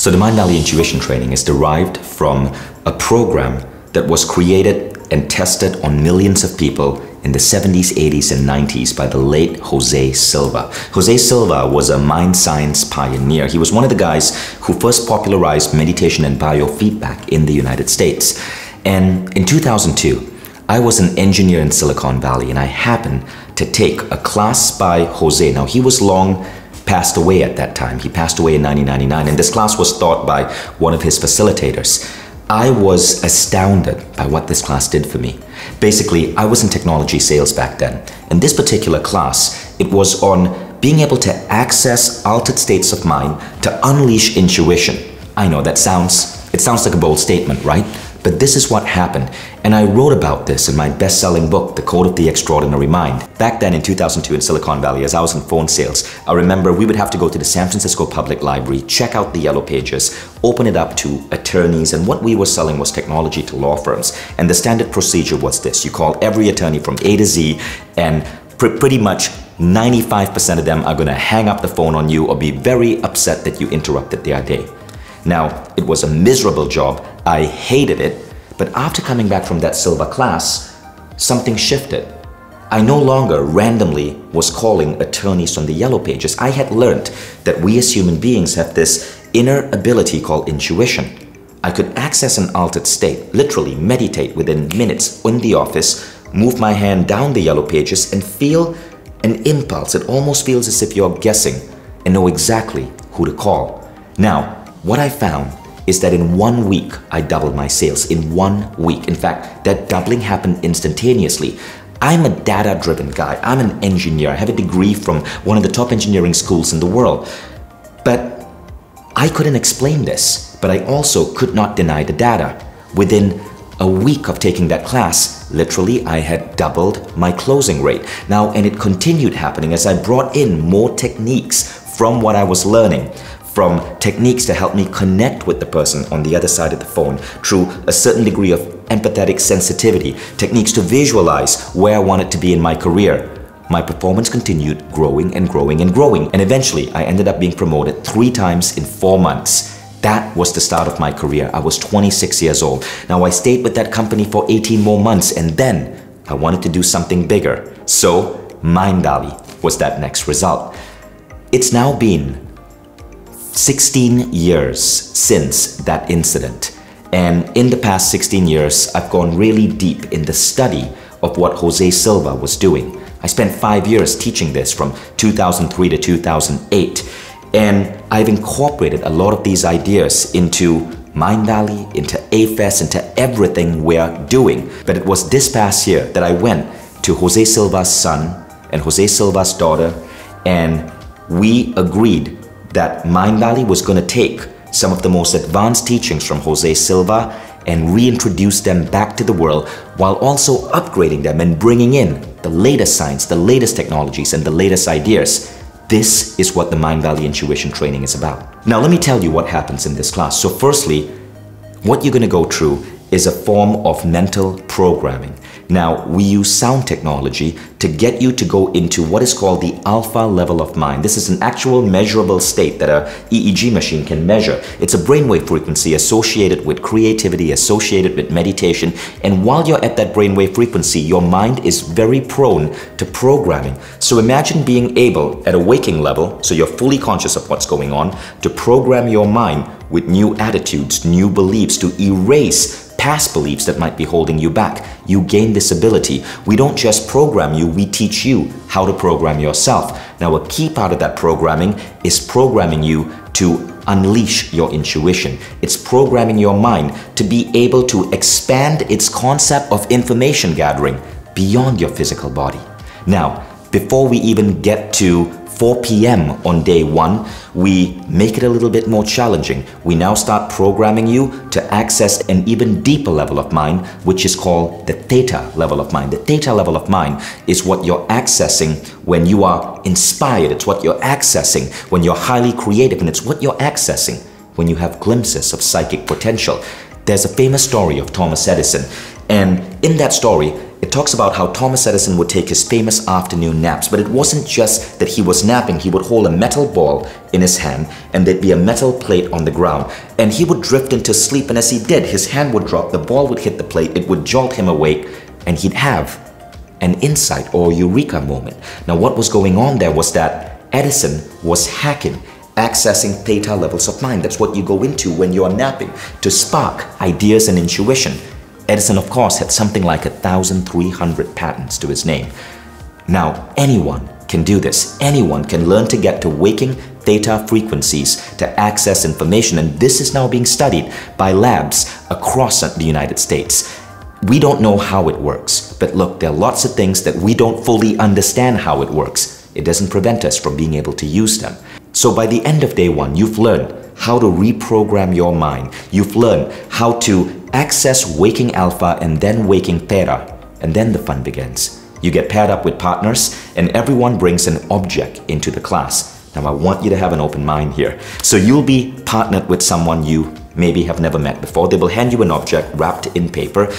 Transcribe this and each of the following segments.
So the Mindvalley Intuition Training is derived from a program that was created and tested on millions of people in the 70s, 80s, and 90s by the late Jose Silva. Jose Silva was a mind science pioneer. He was one of the guys who first popularized meditation and biofeedback in the United States. And in 2002, I was an engineer in Silicon Valley, and I happened to take a class by Jose. Now, he was long passed away at that time. He passed away in 1999, and this class was taught by one of his facilitators. I was astounded by what this class did for me. Basically, I was in technology sales back then. In this particular class, it was on being able to access altered states of mind to unleash intuition. I know it sounds like a bold statement, right? But this is what happened. And I wrote about this in my best-selling book, The Code of the Extraordinary Mind. Back then in 2002 in Silicon Valley, as I was in phone sales, I remember we would have to go to the San Francisco Public Library, check out the yellow pages, open it up to attorneys, and what we were selling was technology to law firms. And the standard procedure was this. You call every attorney from A to Z, and pretty much 95% of them are going to hang up the phone on you or be very upset that you interrupted their day. Now, it was a miserable job. I hated it. But after coming back from that Silva class, something shifted. I no longer randomly was calling attorneys from the yellow pages. I had learned that we as human beings have this inner ability called intuition. I could access an altered state, literally meditate within minutes in the office, move my hand down the yellow pages and feel an impulse. It almost feels as if you're guessing and know exactly who to call. Now, what I found is that in 1 week, I doubled my sales. In 1 week. In fact, that doubling happened instantaneously. I'm a data-driven guy. I'm an engineer. I have a degree from one of the top engineering schools in the world. But I couldn't explain this, but I also could not deny the data. Within a week of taking that class, literally, I had doubled my closing rate. Now, and it continued happening as I brought in more techniques from what I was learning. From techniques to help me connect with the person on the other side of the phone through a certain degree of empathetic sensitivity, techniques to visualize where I wanted to be in my career. My performance continued growing and growing and growing, and eventually I ended up being promoted 3 times in 4 months. That was the start of my career. I was 26 years old. Now I stayed with that company for 18 more months, and then I wanted to do something bigger. So Mindvalley was that next result. It's now been 16 years since that incident, and in the past 16 years I've gone really deep in the study of what Jose Silva was doing. I spent 5 years teaching this from 2003 to 2008, and I've incorporated a lot of these ideas into Mindvalley, into AFES, into everything we're doing. But it was this past year that I went to Jose Silva's son and Jose Silva's daughter, and we agreed that Mindvalley was going to take some of the most advanced teachings from Jose Silva and reintroduce them back to the world while also upgrading them and bringing in the latest science, the latest technologies, and the latest ideas. This is what the Mindvalley Intuition Training is about. Now, let me tell you what happens in this class. So firstly, what you're going to go through is a form of mental programming. Now, we use sound technology to get you to go into what is called the alpha level of mind. This is an actual measurable state that a EEG machine can measure. It's a brainwave frequency associated with creativity, associated with meditation. And while you're at that brainwave frequency, your mind is very prone to programming. So imagine being able, at a waking level, so you're fully conscious of what's going on, to program your mind with new attitudes, new beliefs, to erase past beliefs that might be holding you back. You gain this ability. We don't just program you, we teach you how to program yourself. Now, a key part of that programming is programming you to unleash your intuition. It's programming your mind to be able to expand its concept of information gathering beyond your physical body. Now, before we even get to 4 p.m. on day 1, we make it a little bit more challenging. We now start programming you to access an even deeper level of mind, which is called the Theta level of mind. The Theta level of mind is what you're accessing when you are inspired. It's what you're accessing when you're highly creative, and it's what you're accessing when you have glimpses of psychic potential. There's a famous story of Thomas Edison, and in that story, it talks about how Thomas Edison would take his famous afternoon naps, but it wasn't just that he was napping. He would hold a metal ball in his hand and there'd be a metal plate on the ground, and he would drift into sleep, and as he did, his hand would drop, the ball would hit the plate, it would jolt him awake, and he'd have an insight or eureka moment. Now what was going on there was that Edison was hacking, accessing theta levels of mind. That's what you go into when you're napping, to spark ideas and intuition. Edison, of course, had something like 1,300 patents to his name. Now, anyone can do this. Anyone can learn to get to waking theta frequencies to access information, and this is now being studied by labs across the United States. We don't know how it works, but look, there are lots of things that we don't fully understand how it works. It doesn't prevent us from being able to use them. So by the end of day one, you've learned how to reprogram your mind. You've learned how to access waking alpha and then waking theta, and then the fun begins. You get paired up with partners and everyone brings an object into the class. Now I want you to have an open mind here. So you'll be partnered with someone you maybe have never met before. They will hand you an object wrapped in paper.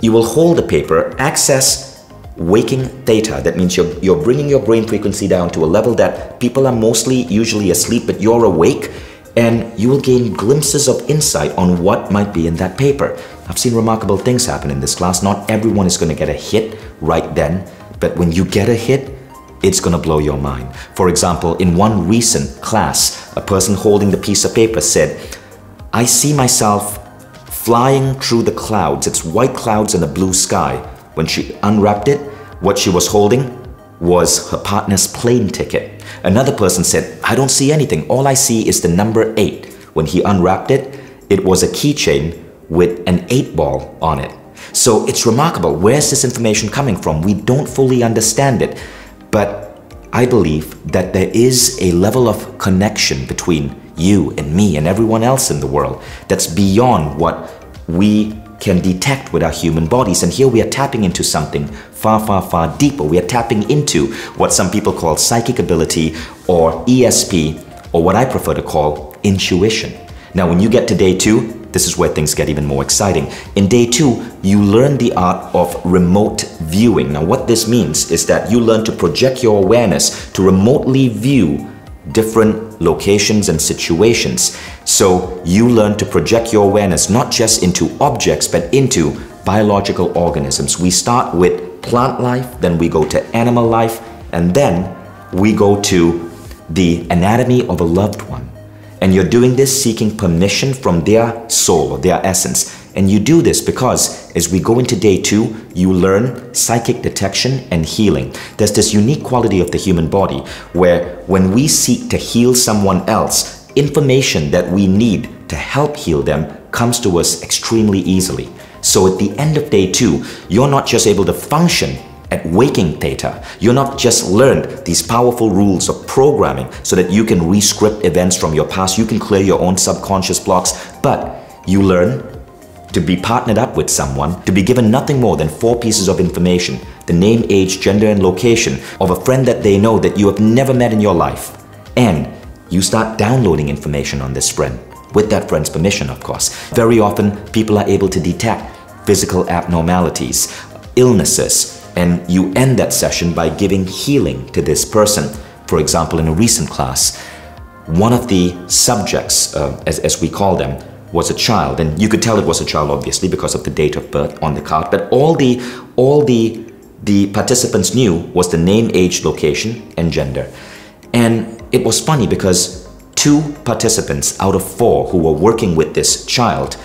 You will hold the paper, access waking theta. That means you're bringing your brain frequency down to a level that people are usually asleep, but you're awake, and you will gain glimpses of insight on what might be in that paper. I've seen remarkable things happen in this class. Not everyone is going to get a hit right then, but when you get a hit, it's going to blow your mind. For example, in one recent class, a person holding the piece of paper said, "I see myself flying through the clouds. It's white clouds and a blue sky." When she unwrapped it, what she was holding was her partner's plane ticket. Another person said, "I don't see anything. All I see is the number 8. When he unwrapped it, it was a keychain with an 8 ball on it. So it's remarkable. Where's this information coming from? We don't fully understand it. But I believe that there is a level of connection between you and me and everyone else in the world that's beyond what we can detect with our human bodies. And here we are tapping into something far, far, far deeper. We are tapping into what some people call psychic ability or ESP, or what I prefer to call intuition. Now, when you get to day 2, this is where things get even more exciting. In day 2, you learn the art of remote viewing. Now, what this means is that you learn to project your awareness to remotely view different locations and situations. So you learn to project your awareness not just into objects, but into biological organisms. We start with plant life, then we go to animal life, and then we go to the anatomy of a loved one. And you're doing this seeking permission from their soul or their essence. And you do this because as we go into day 2, you learn psychic detection and healing. There's this unique quality of the human body where when we seek to heal someone else, information that we need to help heal them comes to us extremely easily. So at the end of day 2, you're not just able to function at waking theta. You're not just learned these powerful rules of programming so that you can re-script events from your past, you can clear your own subconscious blocks, but you learn to be partnered up with someone, to be given nothing more than 4 pieces of information: the name, age, gender, and location of a friend that they know that you have never met in your life. And you start downloading information on this friend, with that friend's permission, of course. Very often, people are able to detect physical abnormalities, illnesses, and you end that session by giving healing to this person. For example, in a recent class, one of the subjects, as we call them, was a child, and you could tell it was a child obviously because of the date of birth on the card, but all the participants knew was the name, age, location, and gender. And it was funny because 2 participants out of 4 who were working with this child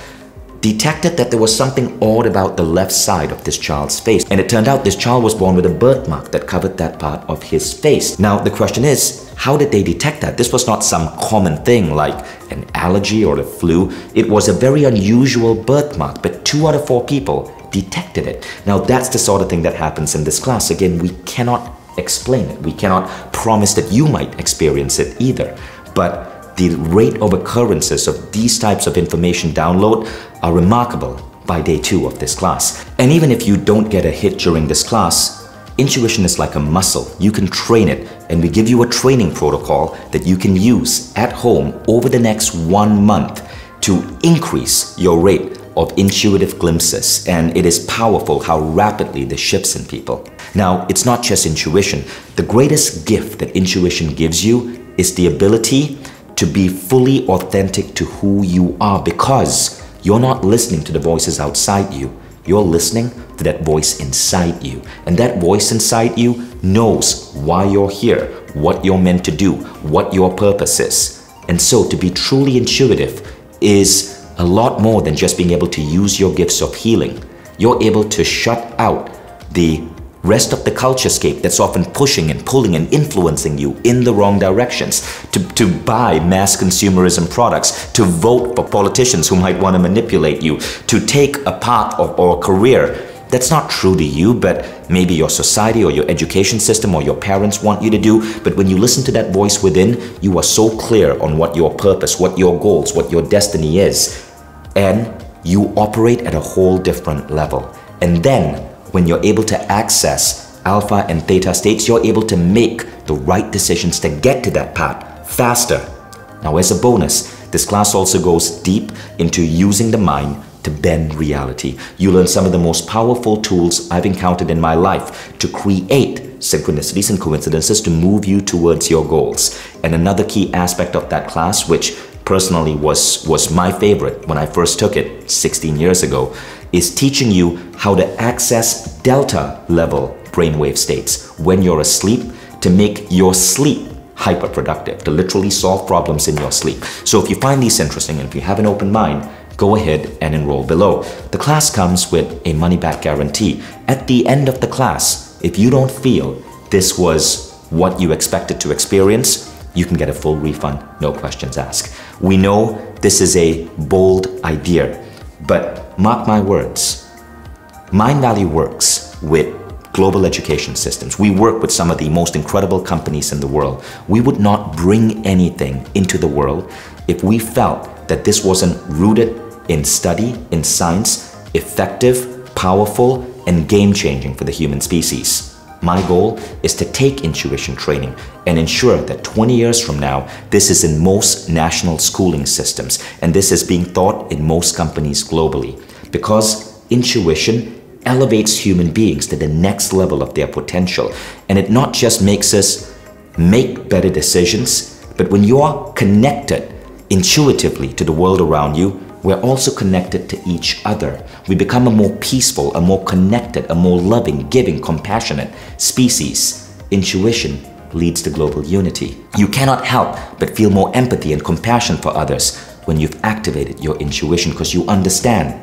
detected that there was something odd about the left side of this child's face. And it turned out this child was born with a birthmark that covered that part of his face. Now, the question is, how did they detect that? This was not some common thing like an allergy or the flu. It was a very unusual birthmark, but 2 out of 4 people detected it. Now, that's the sort of thing that happens in this class. Again, we cannot explain it. We cannot promise that you might experience it either. But the rate of occurrences of these types of information download are remarkable by day 2 of this class. And even if you don't get a hit during this class, intuition is like a muscle. You can train it, and we give you a training protocol that you can use at home over the next 1 month to increase your rate of intuitive glimpses, and it is powerful how rapidly this shifts in people. Now, it's not just intuition. The greatest gift that intuition gives you is the ability to be fully authentic to who you are, because you're not listening to the voices outside you. You're listening to that voice inside you. And that voice inside you knows why you're here, what you're meant to do, what your purpose is. And so to be truly intuitive is a lot more than just being able to use your gifts of healing. You're able to shut out the rest of the culturescape that's often pushing and pulling and influencing you in the wrong directions, to buy mass consumerism products, to vote for politicians who might want to manipulate you, to take a path or career that's not true to you, but maybe your society or your education system or your parents want you to do. But when you listen to that voice within, you are so clear on what your purpose, what your goals, what your destiny is, and you operate at a whole different level. And then when you're able to access alpha and theta states, you're able to make the right decisions to get to that path faster. Now, as a bonus, this class also goes deep into using the mind to bend reality. You learn some of the most powerful tools I've encountered in my life to create synchronicities and coincidences to move you towards your goals. And another key aspect of that class, which personally was my favorite when I first took it 16 years ago, is teaching you how to access delta level brainwave states when you're asleep to make your sleep hyperproductive, to literally solve problems in your sleep. So if you find these interesting and if you have an open mind, go ahead and enroll below. The class comes with a money-back guarantee. At the end of the class, if you don't feel this was what you expected to experience, you can get a full refund, no questions asked. We know this is a bold idea, but mark my words, Mindvalley works with global education systems. We work with some of the most incredible companies in the world. We would not bring anything into the world if we felt that this wasn't rooted in study, in science, effective, powerful, and game-changing for the human species. My goal is to take intuition training and ensure that 20 years from now, this is in most national schooling systems, and this is being taught in most companies globally, because intuition elevates human beings to the next level of their potential. And it not just makes us make better decisions, but when you're connected intuitively to the world around you, we're also connected to each other. We become a more peaceful, a more connected, a more loving, giving, compassionate species. Intuition leads to global unity. You cannot help but feel more empathy and compassion for others when you've activated your intuition, because you understand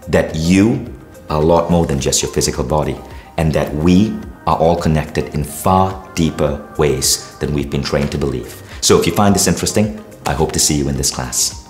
that you are a lot more than just your physical body, and that we are all connected in far deeper ways than we've been trained to believe. So if you find this interesting, I hope to see you in this class.